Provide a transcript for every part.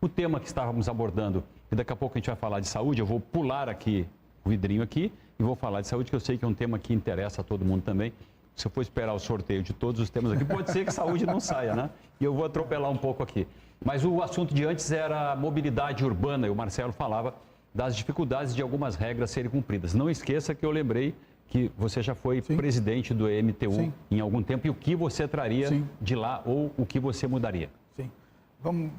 O tema que estávamos abordando, e daqui a pouco a gente vai falar de saúde, eu vou pular aqui o vidrinho aqui e vou falar de saúde, que eu sei que é um tema que interessa a todo mundo também. Se eu for esperar o sorteio de todos os temas aqui, pode ser que saúde não saia, né? E eu vou atropelar um pouco aqui. Mas o assunto de antes era a mobilidade urbana, e o Marcelo falava das dificuldades de algumas regras serem cumpridas. Não esqueça que eu lembrei que você já foi presidente do MTU em algum tempo, e o que você traria de lá ou o que você mudaria? Sim.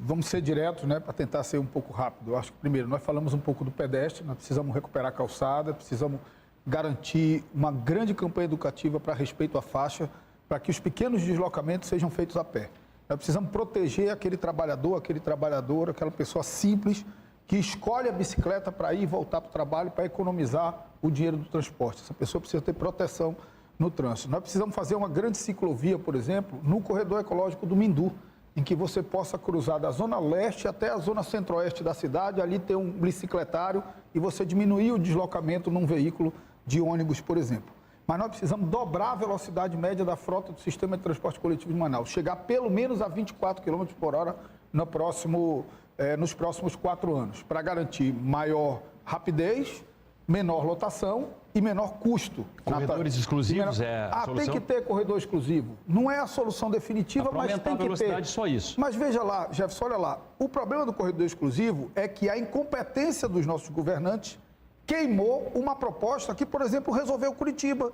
Vamos ser diretos, né, para tentar ser um pouco rápido. Eu acho que, primeiro, nós falamos um pouco do pedestre, nós precisamos recuperar a calçada, precisamos garantir uma grande campanha educativa para respeito à faixa, para que os pequenos deslocamentos sejam feitos a pé. Nós precisamos proteger aquele trabalhador, aquele trabalhador, aquela pessoa simples que escolhe a bicicleta para ir e voltar para o trabalho, para economizar o dinheiro do transporte. Essa pessoa precisa ter proteção no trânsito. Nós precisamos fazer uma grande ciclovia, por exemplo, no corredor ecológico do Mindu, em que você possa cruzar da zona leste até a zona centro-oeste da cidade, ali ter um bicicletário e você diminuir o deslocamento num veículo de ônibus, por exemplo. Mas nós precisamos dobrar a velocidade média da frota do sistema de transporte coletivo de Manaus, chegar pelo menos a 24 km por hora nos próximos 4 anos, para garantir maior rapidez, menor lotação e menor custo. Corredores exclusivos é a solução? Tem que ter corredor exclusivo. Não é a solução definitiva, mas tem que ter. Aumentar a velocidade, só isso. Mas veja lá, Jefferson, olha lá, o problema do corredor exclusivo é que a incompetência dos nossos governantes queimou uma proposta que, por exemplo, resolveu Curitiba.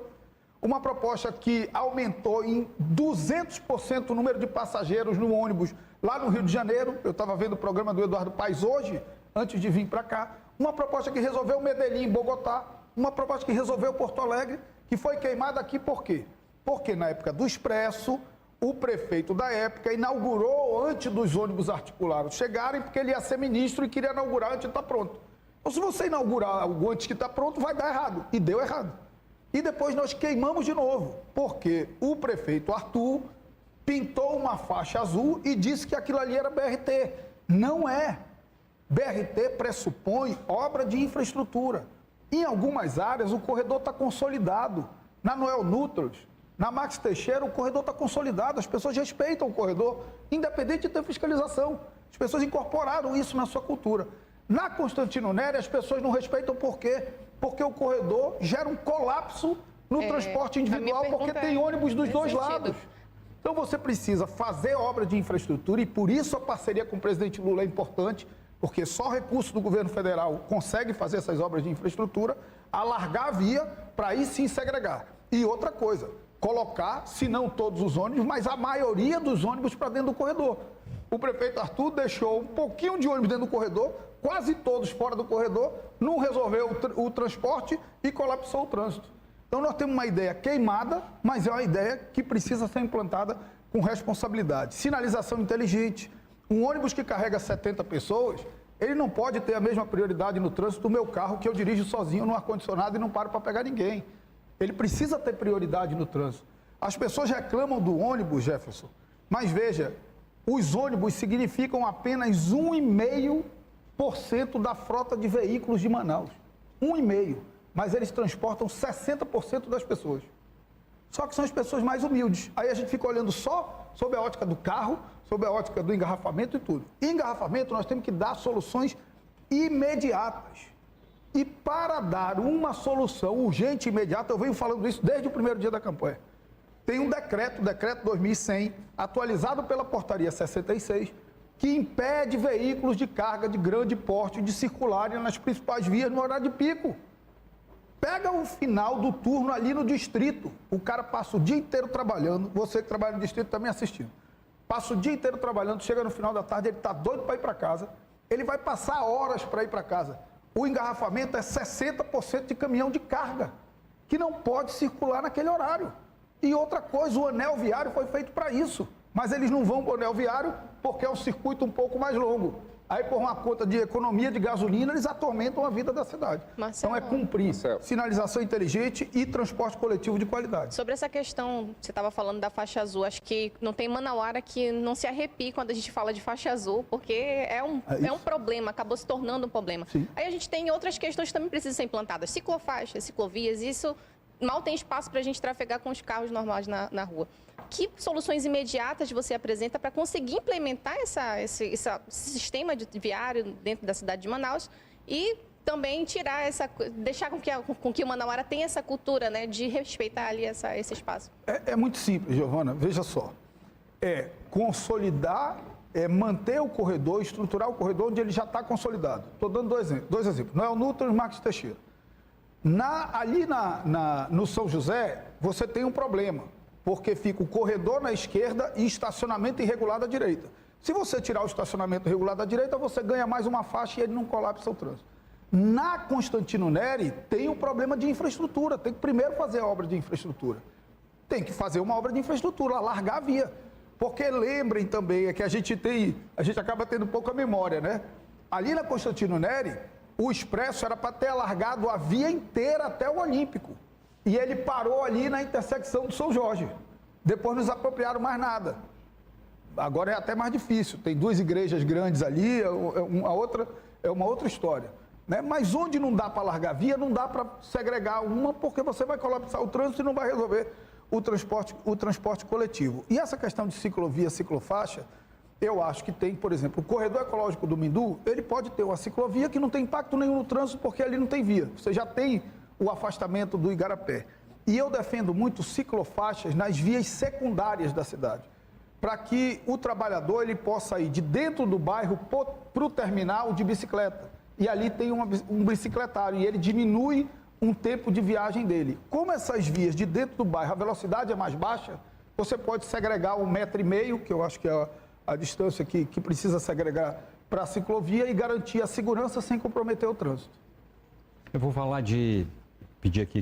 Uma proposta que aumentou em 200% o número de passageiros no ônibus lá no Rio de Janeiro. Eu estava vendo o programa do Eduardo Paes hoje, antes de vir para cá. Uma proposta que resolveu Medellín, em Bogotá. Uma proposta que resolveu Porto Alegre, que foi queimada aqui por quê? Porque na época do Expresso, o prefeito da época inaugurou antes dos ônibus articulados chegarem, porque ele ia ser ministro e queria inaugurar antes de estar pronto. Então, se você inaugurar algo antes que está pronto, vai dar errado. E deu errado. E depois nós queimamos de novo, porque o prefeito Arthur pintou uma faixa azul e disse que aquilo ali era BRT. Não é. BRT pressupõe obra de infraestrutura. Em algumas áreas, o corredor está consolidado. Na Noel Nutros, na Max Teixeira, o corredor está consolidado. As pessoas respeitam o corredor, independente de ter fiscalização. As pessoas incorporaram isso na sua cultura. Na Constantino Nery, as pessoas não respeitam por quê? Porque o corredor gera um colapso no transporte individual, porque tem ônibus dos dois lados. Então você precisa fazer obra de infraestrutura e por isso a parceria com o presidente Lula é importante, porque só recurso do governo federal consegue fazer essas obras de infraestrutura, alargar a via para aí sim segregar. E outra coisa, colocar, se não todos os ônibus, mas a maioria dos ônibus para dentro do corredor. O prefeito Arthur deixou um pouquinho de ônibus dentro do corredor, quase todos fora do corredor, não resolveu o transporte e colapsou o trânsito. Então nós temos uma ideia queimada, mas é uma ideia que precisa ser implantada com responsabilidade. Sinalização inteligente. Um ônibus que carrega 70 pessoas, ele não pode ter a mesma prioridade no trânsito do meu carro, que eu dirijo sozinho no ar-condicionado e não paro para pegar ninguém. Ele precisa ter prioridade no trânsito. As pessoas reclamam do ônibus, Jefferson, mas veja, os ônibus significam apenas 1,5% da frota de veículos de Manaus. 1,5%. Mas eles transportam 60% das pessoas. Só que são as pessoas mais humildes. Aí a gente fica olhando só sob a ótica do carro, sob a ótica do engarrafamento e tudo. Engarrafamento, nós temos que dar soluções imediatas. E para dar uma solução urgente e imediata, eu venho falando isso desde o primeiro dia da campanha. Tem um decreto, o decreto 2100, atualizado pela portaria 66, que impede veículos de carga de grande porte de circularem nas principais vias no horário de pico. Pega o final do turno ali no distrito. O cara passa o dia inteiro trabalhando, você que trabalha no distrito também assistindo. Passa o dia inteiro trabalhando, chega no final da tarde, ele está doido para ir para casa. Ele vai passar horas para ir para casa. O engarrafamento é 60% de caminhão de carga, que não pode circular naquele horário. E outra coisa, o anel viário foi feito para isso. Mas eles não vão para o anel viário porque é um circuito um pouco mais longo. Aí, por uma conta de economia de gasolina, eles atormentam a vida da cidade. Marcelo, então, é cumprir sinalização inteligente e transporte coletivo de qualidade. Sobre essa questão, você estava falando da faixa azul, acho que não tem manauara que não se arrepie quando a gente fala de faixa azul, porque é um problema, acabou se tornando um problema. Sim. Aí a gente tem outras questões que também precisam ser implantadas, ciclofaixas, ciclovias, isso mal tem espaço para a gente trafegar com os carros normais na rua. Que soluções imediatas você apresenta para conseguir implementar esse sistema de viário dentro da cidade de Manaus e também deixar com que o manauara tenha essa cultura, né, de respeitar ali esse espaço? É muito simples, Giovana, veja só. Consolidar, manter o corredor, estruturar o corredor onde ele já está consolidado. Estou dando dois exemplos. Noel Nutro e Marcos Teixeira. Ali no São José, você tem um problema, porque fica o corredor na esquerda e estacionamento irregular da direita. Se você tirar o estacionamento irregular da direita, você ganha mais uma faixa e ele não colapsa o trânsito. Na Constantino Neri, tem um problema de infraestrutura. Tem que primeiro fazer a obra de infraestrutura. Tem que fazer uma obra de infraestrutura, alargar a via. Porque lembrem também, que a gente acaba tendo pouca memória, né? Ali na Constantino Neri, o Expresso era para ter alargado a via inteira até o Olímpico. E ele parou ali na intersecção do São Jorge. Depois não desapropriaram mais nada. Agora é até mais difícil. Tem 2 igrejas grandes ali, é uma outra história. Né? Mas onde não dá para largar via, não dá para segregar uma, porque você vai colapsar o trânsito e não vai resolver o transporte coletivo. E essa questão de ciclovia, ciclofaixa, eu acho que tem, por exemplo, o corredor ecológico do Mindu, ele pode ter uma ciclovia que não tem impacto nenhum no trânsito, porque ali não tem via. Você já tem o afastamento do Igarapé. E eu defendo muito ciclofaixas nas vias secundárias da cidade, para que o trabalhador ele possa ir de dentro do bairro para o terminal de bicicleta. E ali tem um bicicletário e ele diminui um tempo de viagem dele. Como essas vias de dentro do bairro, a velocidade é mais baixa, você pode segregar 1,5 metro, que eu acho que é a distância que precisa segregar para a ciclovia e garantir a segurança sem comprometer o trânsito. Eu vou pedir aqui